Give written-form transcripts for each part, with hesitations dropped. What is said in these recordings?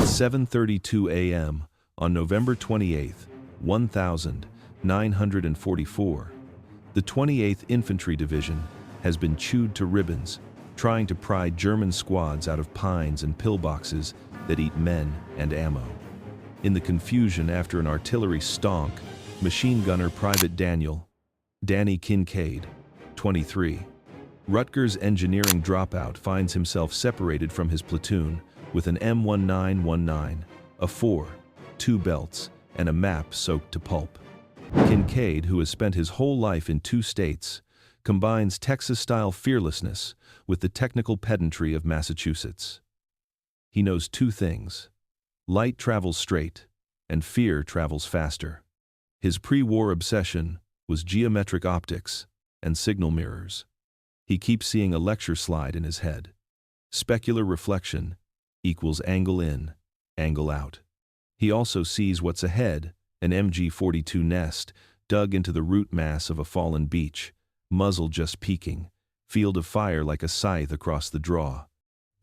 7:32 a.m. on November 28, 1944, the 28th Infantry Division has been chewed to ribbons, trying to pry German squads out of pines and pillboxes that eat men and ammo. In the confusion after an artillery stonk, machine gunner Private Danny Kincaid, 23, Rutgers engineering dropout, finds himself separated from his platoon with an M1919, a 4.2 belts, and a map soaked to pulp. Kincaid, who has spent his whole life in two states, combines Texas-style fearlessness with the technical pedantry of Massachusetts. He knows two things: light travels straight, and fear travels faster. His pre-war obsession was geometric optics and signal mirrors. He keeps seeing a lecture slide in his head. Specular reflection equals angle in, angle out. He also sees what's ahead, an MG-42 nest dug into the root mass of a fallen beech, muzzle just peeking, field of fire like a scythe across the draw.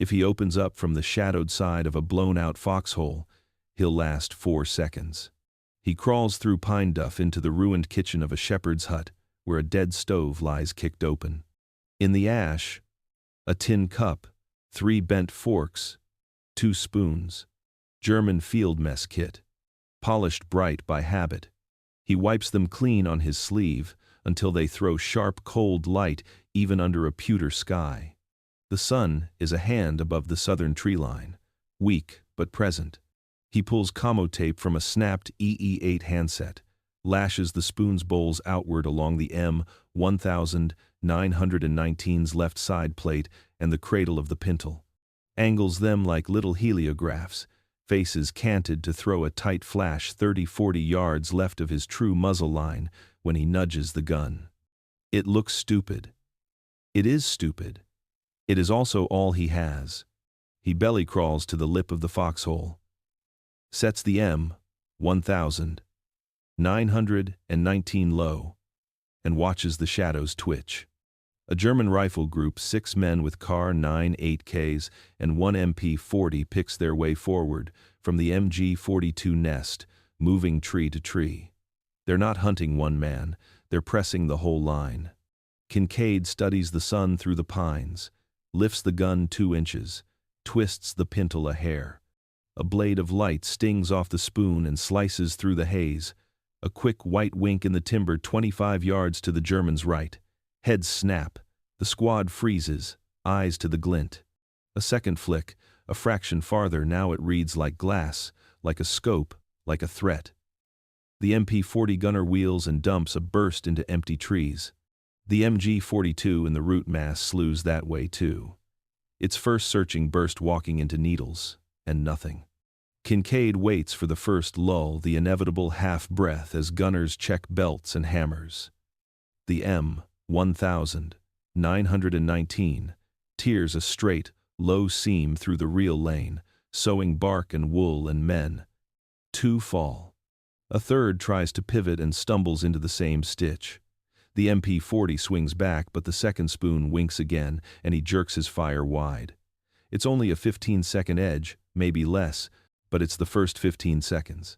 If he opens up from the shadowed side of a blown-out foxhole, he'll last 4 seconds. He crawls through pine duff into the ruined kitchen of a shepherd's hut where a dead stove lies kicked open. In the ash, a tin cup, 3 bent forks, 2 spoons, German field mess kit, polished bright by habit. He wipes them clean on his sleeve until they throw sharp, cold light even under a pewter sky. The sun is a hand above the southern tree line, weak but present. He pulls commo tape from a snapped EE8 handset, lashes the spoon's bowls outward along the M1919's left side plate and the cradle of the pintle, angles them like little heliographs, faces canted to throw a tight flash 30-40 yards left of his true muzzle line when he nudges the gun. It looks stupid. It is stupid. It is also all he has. He belly crawls to the lip of the foxhole, sets the M1919 low, and watches the shadows twitch. A German rifle group, 6 men with Kar 9 8Ks and 1 MP40, picks their way forward from the MG-42 nest, moving tree to tree. They're not hunting one man, they're pressing the whole line. Kincaid studies the sun through the pines, lifts the gun 2 inches, twists the pintle a hair. A blade of light stings off the spoon and slices through the haze. A quick white wink in the timber 25 yards to the German's right. Heads snap. The squad freezes, eyes to the glint. A second flick, a fraction farther. Now it reads like glass, like a scope, like a threat. The MP40 gunner wheels and dumps a burst into empty trees. The MG-42 in the root mass slews that way too. Its first searching burst walking into needles, and nothing. Kincaid waits for the first lull, the inevitable half-breath as gunners check belts and hammers. The M1919 tears a straight, low seam through the real lane, sowing bark and wool and men. 2 fall. A third tries to pivot and stumbles into the same stitch. The MP40 swings back, but the second spoon winks again, and he jerks his fire wide. It's only a 15-second edge, maybe less, but it's the first 15 seconds.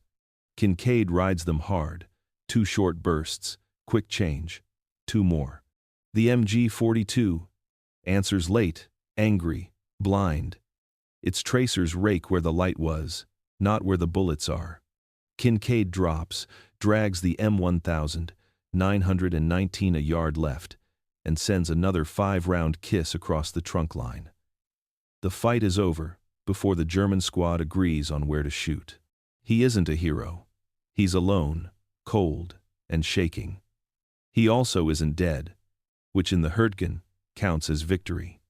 Kincaid rides them hard. 2 short bursts, quick change. 2 more. The MG-42 answers late, angry, blind. Its tracers rake where the light was, not where the bullets are. Kincaid drops, drags the M1919 a yard left, and sends another 5-round kiss across the trunk line. The fight is over before the German squad agrees on where to shoot. He isn't a hero. He's alone, cold, and shaking. He also isn't dead, which in the Hürtgen counts as victory.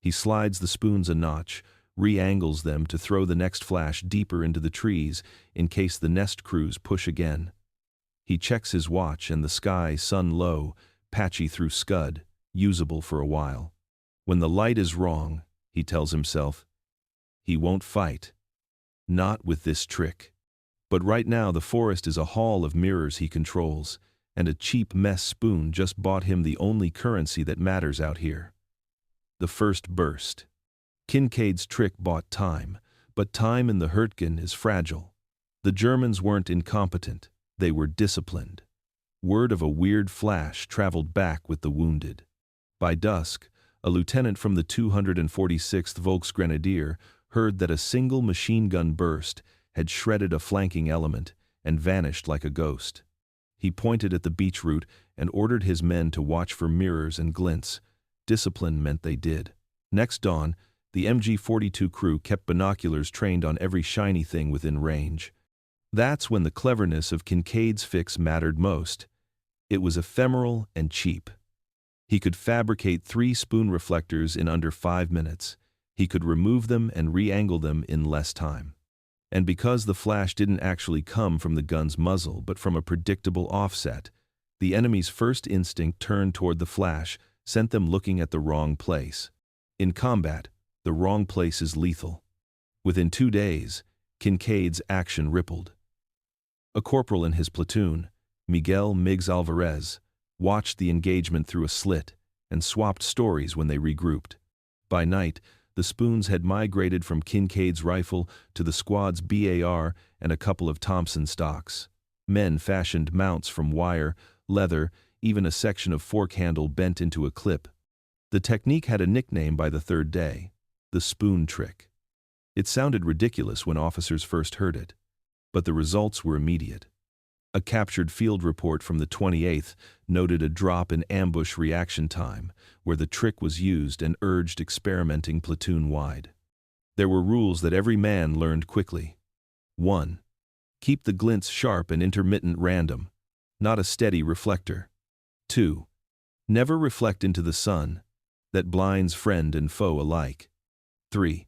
He slides the spoons a notch, re-angles them to throw the next flash deeper into the trees in case the nest crews push again. He checks his watch and the sky, sun low, patchy through scud, usable for a while. When the light is wrong, he tells himself, he won't fight. Not with this trick. But right now the forest is a hall of mirrors he controls, and a cheap mess spoon just bought him the only currency that matters out here. The first burst. Kincaid's trick bought time, But time in the Hürtgen is fragile. The Germans weren't incompetent, they were disciplined. Word of a weird flash traveled back with the wounded. By dusk, a lieutenant from the 246th Volksgrenadier heard that a single machine gun burst had shredded a flanking element and vanished like a ghost. He pointed at the beach route and ordered his men to watch for mirrors and glints. Discipline meant they did. Next dawn, the MG-42 crew kept binoculars trained on every shiny thing within range. That's when the cleverness of Kincaid's fix mattered most. It was ephemeral and cheap. He could fabricate 3 spoon reflectors in under 5 minutes. He could remove them and re-angle them in less time. And because the flash didn't actually come from the gun's muzzle but from a predictable offset, the enemy's first instinct turned toward the flash, sent them looking at the wrong place. In combat, the wrong place is lethal. Within 2 days, Kincaid's action rippled. A corporal in his platoon, Miguel Miggs Alvarez, watched the engagement through a slit and swapped stories when they regrouped. By night, the spoons had migrated from Kincaid's rifle to the squad's BAR and a couple of Thompson stocks. Men fashioned mounts from wire, leather, even a section of fork handle bent into a clip. The technique had a nickname by the 3rd day, the spoon trick. It sounded ridiculous when officers first heard it, but the results were immediate. A captured field report from the 28th noted a drop in ambush reaction time, where the trick was used, and urged experimenting platoon-wide. There were rules that every man learned quickly. 1. Keep the glints sharp and intermittent random, not a steady reflector. 2. Never reflect into the sun, that blinds friend and foe alike. 3.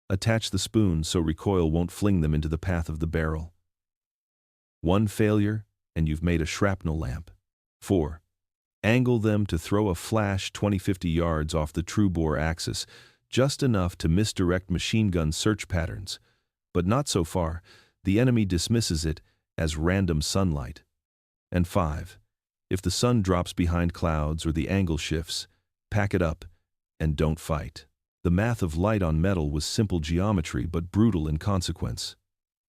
Attach the spoons so recoil won't fling them into the path of the barrel. 1 failure, and you've made a shrapnel lamp. 4. Angle them to throw a flash 20-50 yards off the true-bore axis, just enough to misdirect machine gun search patterns, but not so far, the enemy dismisses it as random sunlight. And 5. If the sun drops behind clouds or the angle shifts, pack it up and don't fight. The math of light on metal was simple geometry but brutal in consequence.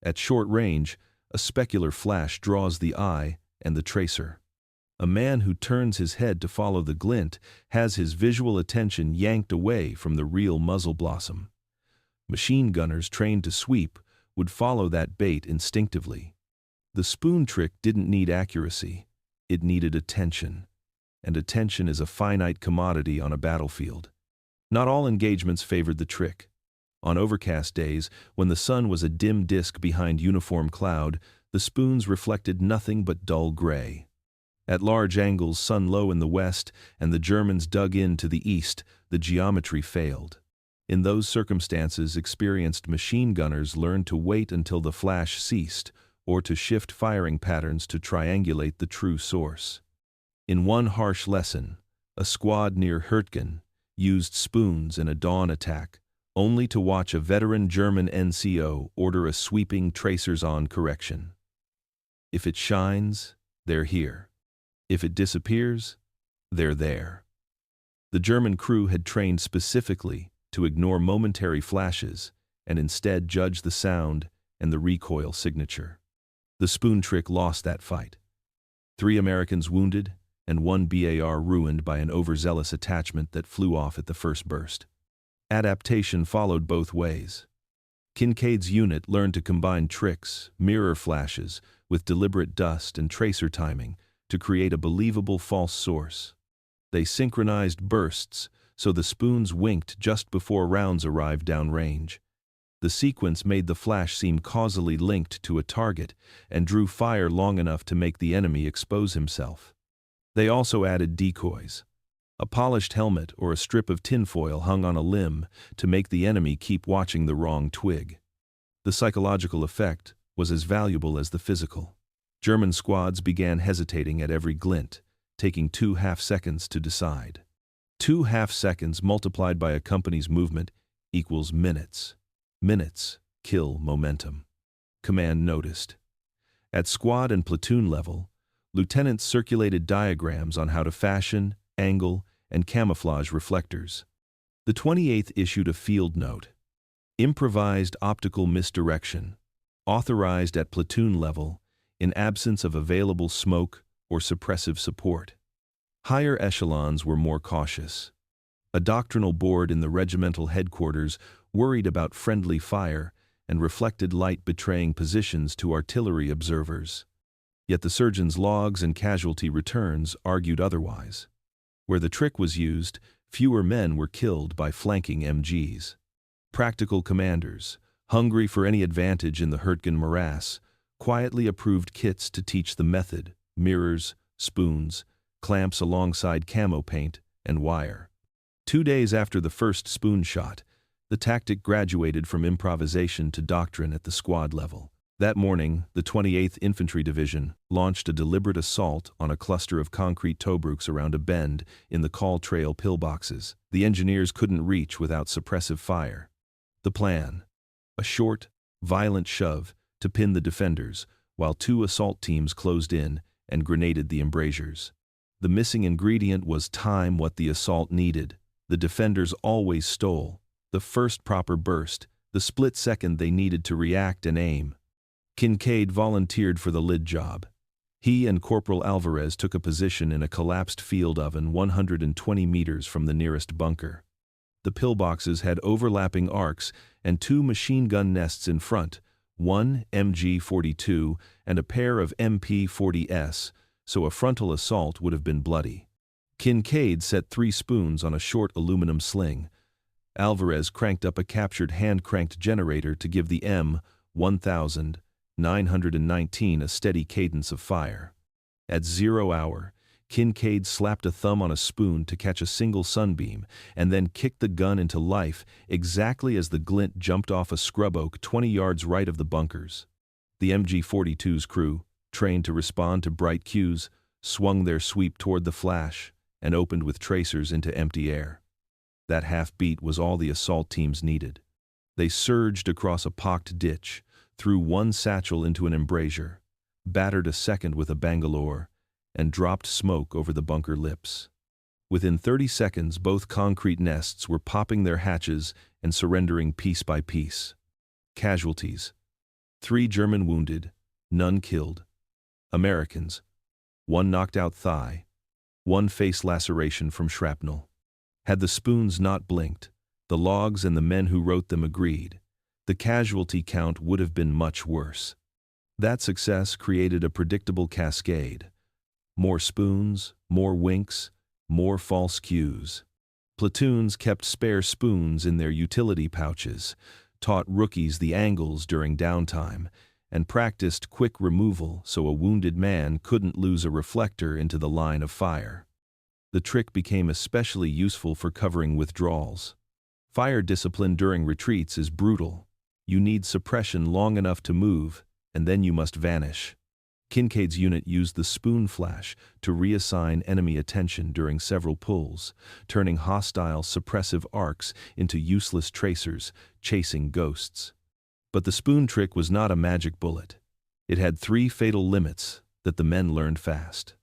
At short range, a specular flash draws the eye and the tracer. A man who turns his head to follow the glint has his visual attention yanked away from the real muzzle blossom. Machine gunners trained to sweep would follow that bait instinctively. The spoon trick didn't need accuracy, it needed attention. And attention is a finite commodity on a battlefield. Not all engagements favored the trick. On overcast days, when the sun was a dim disk behind uniform cloud, the spoons reflected nothing but dull gray. At large angles, sun low in the west, and the Germans dug in to the east, the geometry failed. In those circumstances, experienced machine gunners learned to wait until the flash ceased, or to shift firing patterns to triangulate the true source. In one harsh lesson, a squad near Hürtgen used spoons in a dawn attack, only to watch a veteran German NCO order a sweeping tracers-on correction. If it shines, they're here. If it disappears, they're there. The German crew had trained specifically to ignore momentary flashes and instead judge the sound and the recoil signature. The spoon trick lost that fight. 3 Americans wounded and 1 BAR ruined by an overzealous attachment that flew off at the first burst. Adaptation followed both ways. Kincaid's unit learned to combine tricks, mirror flashes, with deliberate dust and tracer timing to create a believable false source. They synchronized bursts so the spoons winked just before rounds arrived downrange. The sequence made the flash seem causally linked to a target and drew fire long enough to make the enemy expose himself. They also added decoys. A polished helmet or a strip of tinfoil hung on a limb to make the enemy keep watching the wrong twig. The psychological effect was as valuable as the physical. German squads began hesitating at every glint, taking 2 half-seconds to decide. 2 half-seconds multiplied by a company's movement equals minutes. Minutes kill momentum. Command noticed. At squad and platoon level, lieutenants circulated diagrams on how to fashion, angle, and camouflage reflectors. The 28th issued a field note. Improvised optical misdirection, authorized at platoon level, in absence of available smoke or suppressive support. Higher echelons were more cautious. A doctrinal board in the regimental headquarters worried about friendly fire and reflected light betraying positions to artillery observers. Yet the surgeon's logs and casualty returns argued otherwise. Where the trick was used, fewer men were killed by flanking MGs. Practical commanders, hungry for any advantage in the Hürtgen morass, quietly approved kits to teach the method: mirrors, spoons, clamps alongside camo paint, and wire. 2 days after the first spoon shot, the tactic graduated from improvisation to doctrine at the squad level. That morning, the 28th Infantry Division launched a deliberate assault on a cluster of concrete Tobruk's around a bend in the call trail pillboxes the engineers couldn't reach without suppressive fire. The plan: a short, violent shove to pin the defenders, while 2 assault teams closed in and grenaded the embrasures. The missing ingredient was time. What the assault needed, the defenders always stole: the first proper burst, the split second they needed to react and aim. Kincaid volunteered for the lid job. He and Corporal Alvarez took a position in a collapsed field oven 120 meters from the nearest bunker. The pillboxes had overlapping arcs and 2 machine gun nests in front, one MG-42 and a pair of MP-40s, so a frontal assault would have been bloody. Kincaid set 3 spoons on a short aluminum sling. Alvarez cranked up a captured hand-cranked generator to give the M-1919 a steady cadence of fire. At 0 hour, Kincaid slapped a thumb on a spoon to catch a single sunbeam and then kicked the gun into life exactly as the glint jumped off a scrub oak 20 yards right of the bunkers. The MG-42's crew, trained to respond to bright cues, swung their sweep toward the flash and opened with tracers into empty air. That half-beat was all the assault teams needed. They surged across a pocked ditch, threw 1 satchel into an embrasure, battered a second with a Bangalore, and dropped smoke over the bunker lips. Within 30 seconds, both concrete nests were popping their hatches and surrendering piece by piece. Casualties: 3 German wounded, none killed. Americans: 1 knocked out thigh, 1 face laceration from shrapnel. Had the spoons not blinked, the logs and the men who wrote them agreed, the casualty count would have been much worse. That success created a predictable cascade: more spoons, more winks, more false cues. Platoons kept spare spoons in their utility pouches, taught rookies the angles during downtime, and practiced quick removal so a wounded man couldn't lose a reflector into the line of fire. The trick became especially useful for covering withdrawals. Fire discipline during retreats is brutal. You need suppression long enough to move, and then you must vanish. Kincaid's unit used the spoon flash to reassign enemy attention during several pulls, turning hostile suppressive arcs into useless tracers, chasing ghosts. But the spoon trick was not a magic bullet. It had 3 fatal limits that the men learned fast.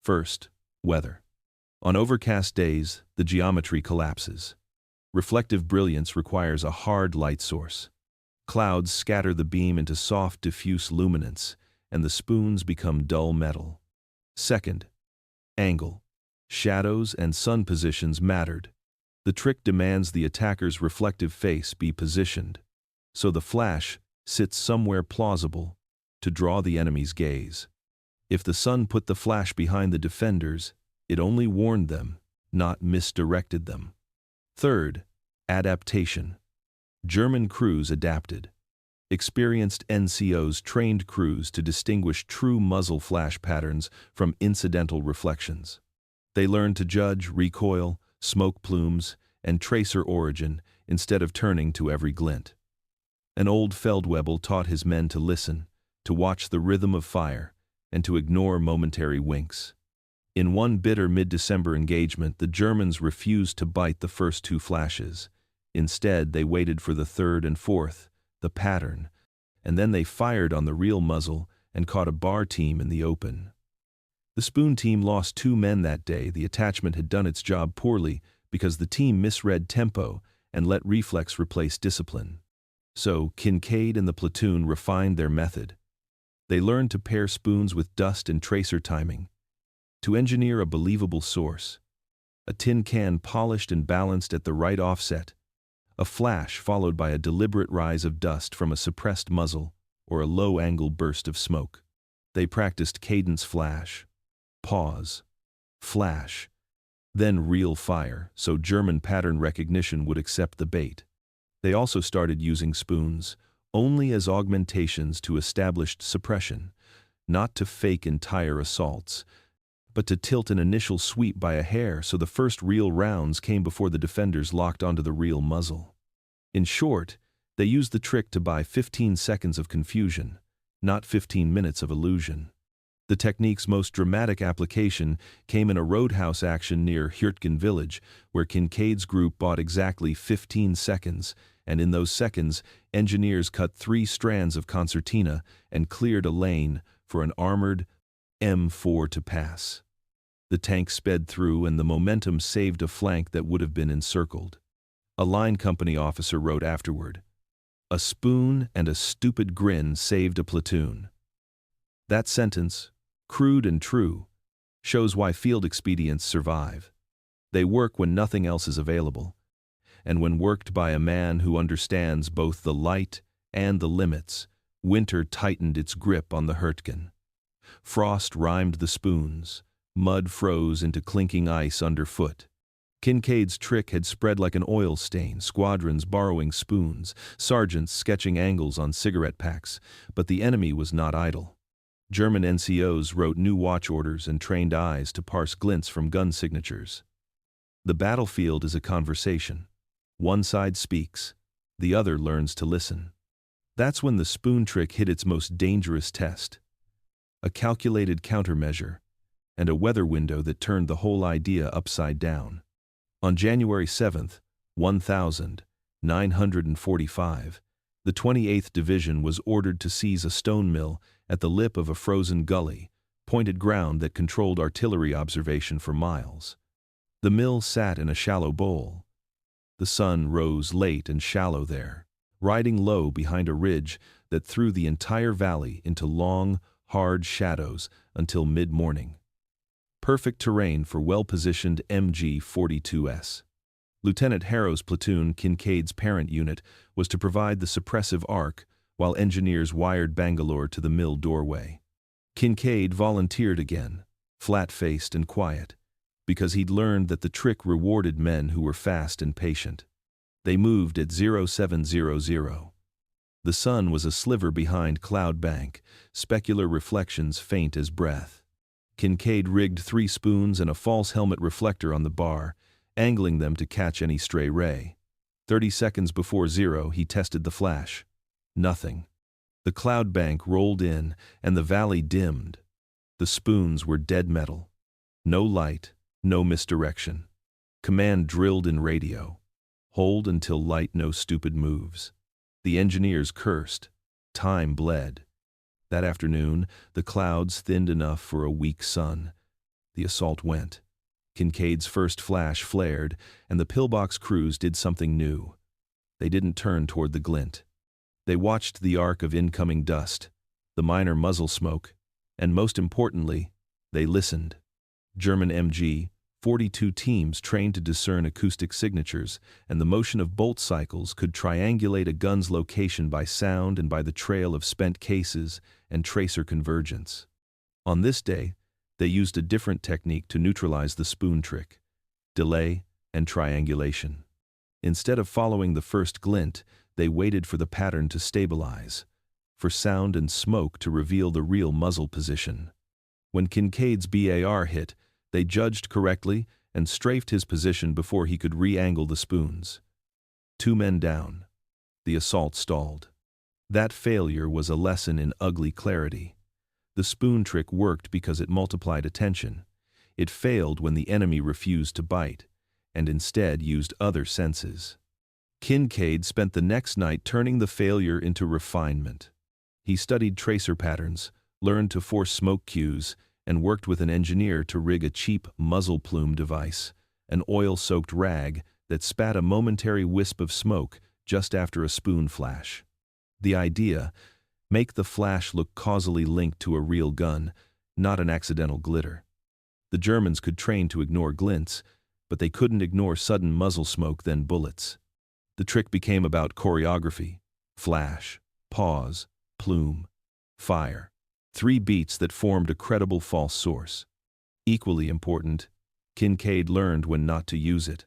First, weather. On overcast days, the geometry collapses. Reflective brilliance requires a hard light source. Clouds scatter the beam into soft, diffuse luminance, and the spoons become dull metal. Second, angle. Shadows and sun positions mattered. The trick demands the attacker's reflective face be positioned, so the flash sits somewhere plausible to draw the enemy's gaze. If the sun put the flash behind the defenders, it only warned them, not misdirected them. Third, adaptation. German crews adapted. Experienced NCOs trained crews to distinguish true muzzle flash patterns from incidental reflections. They learned to judge recoil, smoke plumes, and tracer origin instead of turning to every glint. An old Feldwebel taught his men to listen, to watch the rhythm of fire, and to ignore momentary winks. In one bitter mid-December engagement, the Germans refused to bite the first 2 flashes. Instead, they waited for the third and fourth, the pattern, and then they fired on the real muzzle and caught a bar team in the open. The spoon team lost 2 men that day. The attachment had done its job poorly because the team misread tempo and let reflex replace discipline. So Kincaid and the platoon refined their method. They learned to pair spoons with dust and tracer timing, to engineer a believable source, a tin can polished and balanced at the right offset, a flash followed by a deliberate rise of dust from a suppressed muzzle or a low-angle burst of smoke. They practiced cadence flash, pause, flash, then real fire, so German pattern recognition would accept the bait. They also started using spoons only as augmentations to established suppression, not to fake entire assaults, but to tilt an initial sweep by a hair so the first real rounds came before the defenders locked onto the real muzzle. In short, they used the trick to buy 15 seconds of confusion, not 15 minutes of illusion. The technique's most dramatic application came in a roadhouse action near Hürtgen village, where Kincaid's group bought exactly 15 seconds, and in those seconds, engineers cut 3 strands of concertina and cleared a lane for an armored M4 to pass. The tank sped through, and the momentum saved a flank that would have been encircled. A line company officer wrote afterward, "A spoon and a stupid grin saved a platoon." That sentence, crude and true, shows why field expedients survive. They work when nothing else is available, and when worked by a man who understands both the light and the limits, winter tightened its grip on the Hürtgen. Frost rhymed the spoons, mud froze into clinking ice underfoot. Kincaid's trick had spread like an oil stain, squadrons borrowing spoons, sergeants sketching angles on cigarette packs, but the enemy was not idle. German NCOs wrote new watch orders and trained eyes to parse glints from gun signatures. The battlefield is a conversation. One side speaks, the other learns to listen. That's when the spoon trick hit its most dangerous test. A calculated countermeasure, and a weather window that turned the whole idea upside down. On January 7, 1945, the 28th Division was ordered to seize a stone mill at the lip of a frozen gully, pointed ground that controlled artillery observation for miles. The mill sat in a shallow bowl. The sun rose late and shallow there, riding low behind a ridge that threw the entire valley into long, hard shadows until mid-morning. Perfect terrain for well-positioned MG-42s. Lieutenant Harrow's platoon, Kincaid's parent unit, was to provide the suppressive arc while engineers wired Bangalore to the mill doorway. Kincaid volunteered again, flat-faced and quiet, because he'd learned that the trick rewarded men who were fast and patient. They moved at 0700. The sun was a sliver behind cloud bank, specular reflections faint as breath. Kincaid rigged 3 spoons and a false helmet reflector on the bar, angling them to catch any stray ray. 30 seconds before 0, he tested the flash. Nothing. The cloud bank rolled in, and the valley dimmed. The spoons were dead metal. No light, no misdirection. Command drilled in radio. Hold until light, no stupid moves. The engineers cursed. Time bled. That afternoon, the clouds thinned enough for a weak sun. The assault went. Kincaid's first flash flared, and the pillbox crews did something new. They didn't turn toward the glint. They watched the arc of incoming dust, the minor muzzle smoke, and most importantly, they listened. German MG-42 teams trained to discern acoustic signatures, and the motion of bolt cycles could triangulate a gun's location by sound and by the trail of spent cases and tracer convergence. On this day, they used a different technique to neutralize the spoon trick: delay and triangulation. Instead of following the first glint, they waited for the pattern to stabilize, for sound and smoke to reveal the real muzzle position. When Kincaid's BAR hit, they judged correctly and strafed his position before he could re-angle the spoons. 2 men down. The assault stalled. That failure was a lesson in ugly clarity. The spoon trick worked because it multiplied attention. It failed when the enemy refused to bite, and instead used other senses. Kincaid spent the next night turning the failure into refinement. He studied tracer patterns, learned to force smoke cues, and worked with an engineer to rig a cheap muzzle plume device, an oil-soaked rag that spat a momentary wisp of smoke just after a spoon flash. The idea: make the flash look causally linked to a real gun, not an accidental glitter. The Germans could train to ignore glints, but they couldn't ignore sudden muzzle smoke, then bullets. The trick became about choreography: flash, pause, plume, fire. 3 beats that formed a credible false source. Equally important, Kincaid learned when not to use it.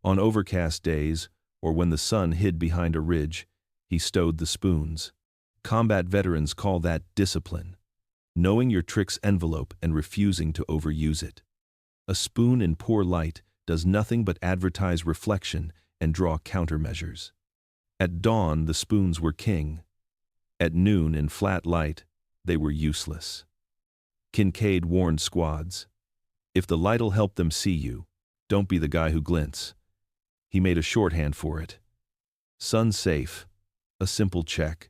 On overcast days, or when the sun hid behind a ridge, he stowed the spoons. Combat veterans call that discipline: knowing your trick's envelope and refusing to overuse it. A spoon in poor light does nothing but advertise reflection and draw countermeasures. At dawn, the spoons were king. At noon, in flat light, they were useless. Kincaid warned squads: if the light'll help them see you, don't be the guy who glints. He made a shorthand for it. Sun safe, a simple check.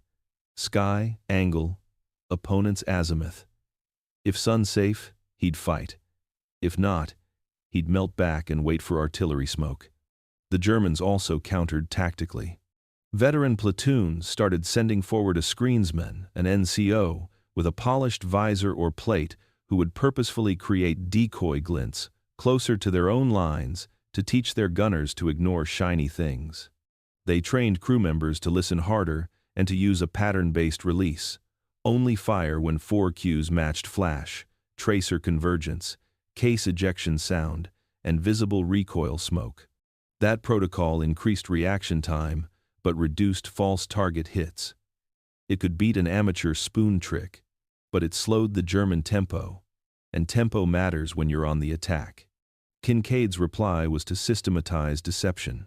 Sky, angle, opponent's azimuth. If sun safe, he'd fight. If not, he'd melt back and wait for artillery smoke. The Germans also countered tactically. Veteran platoons started sending forward a screensman, an NCO, with a polished visor or plate, who would purposefully create decoy glints closer to their own lines to teach their gunners to ignore shiny things. They trained crew members to listen harder and to use a pattern-based release: only fire when 4 cues matched flash, tracer convergence, case ejection sound, and visible recoil smoke. That protocol increased reaction time, but reduced false target hits. It could beat an amateur spoon trick, but it slowed the German tempo, and tempo matters when you're on the attack. Kincaid's reply was to systematize deception.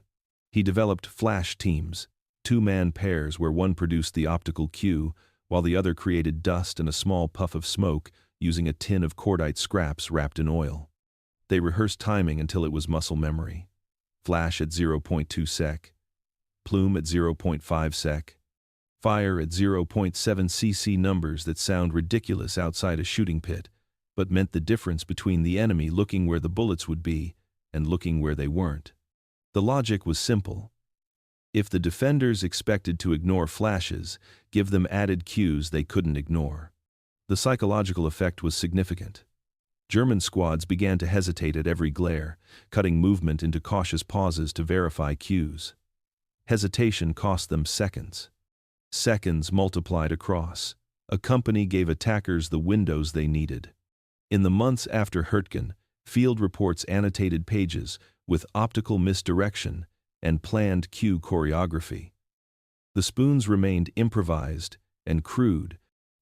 He developed flash teams, 2-man pairs where one produced the optical cue, while the other created dust and a small puff of smoke using a tin of cordite scraps wrapped in oil. They rehearsed timing until it was muscle memory. Flash at 0.2 sec, plume at 0.5 sec, fire at 0.7 cc, numbers that sound ridiculous outside a shooting pit, but meant the difference between the enemy looking where the bullets would be and looking where they weren't. The logic was simple. If the defenders expected to ignore flashes, give them added cues they couldn't ignore. The psychological effect was significant. German squads began to hesitate at every glare, cutting movement into cautious pauses to verify cues. Hesitation cost them seconds. Seconds multiplied across. A company gave attackers the windows they needed. In the months after Hürtgen, field reports annotated pages with optical misdirection and planned cue choreography. The spoons remained improvised and crude,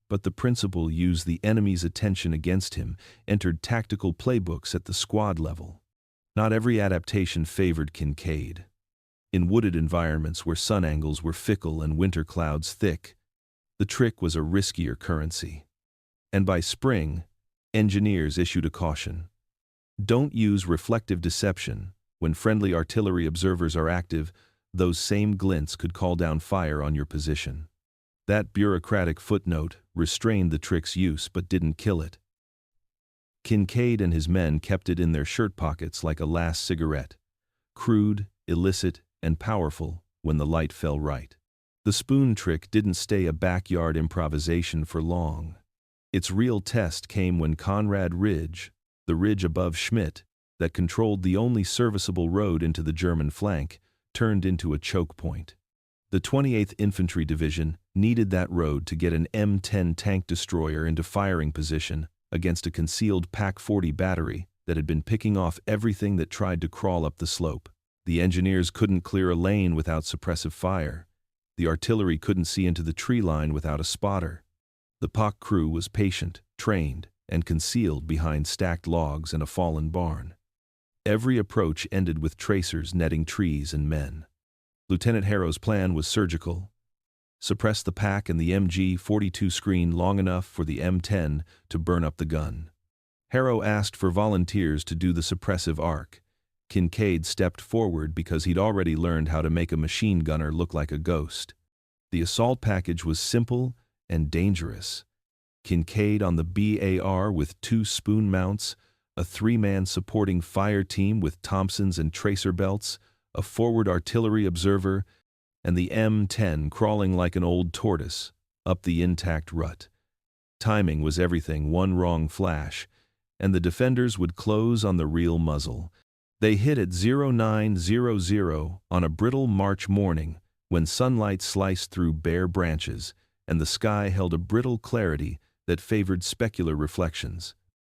but the principle used the enemy's attention against him, entered tactical playbooks at the squad level. Not every adaptation favored Kincaid. In wooded environments where sun angles were fickle and winter clouds thick, the trick was a riskier currency. And by spring, engineers issued a caution: don't use reflective deception. When friendly artillery observers are active, those same glints could call down fire on your position. That bureaucratic footnote restrained the trick's use but didn't kill it. Kincaid and his men kept it in their shirt pockets like a last cigarette, crude, illicit, and powerful when the light fell right. The spoon trick didn't stay a backyard improvisation for long. Its real test came when Conrad Ridge, the ridge above Schmidt, that controlled the only serviceable road into the German flank, turned into a choke point. The 28th Infantry Division needed that road to get an M10 tank destroyer into firing position against a concealed PaK-40 battery that had been picking off everything that tried to crawl up the slope. The engineers couldn't clear a lane without suppressive fire. The artillery couldn't see into the tree line without a spotter. The PaK crew was patient, trained, and concealed behind stacked logs and a fallen barn. Every approach ended with tracers netting trees and men. Lieutenant Harrow's plan was surgical: suppress the PaK and the MG-42 screen long enough for the M10 to burn up the gun. Harrow asked for volunteers to do the suppressive arc. Kincaid stepped forward because he'd already learned how to make a machine gunner look like a ghost. The assault package was simple and dangerous. Kincaid on the BAR with 2 spoon mounts, a 3-man supporting fire team with Thompsons and tracer belts, a forward artillery observer, and the M10 crawling like an old tortoise up the intact rut. Timing was everything, one wrong flash, and the defenders would close on the real muzzle. They hit at 0900 on a brittle March morning when sunlight sliced through bare branches and the sky held a brittle clarity that favored specular reflections.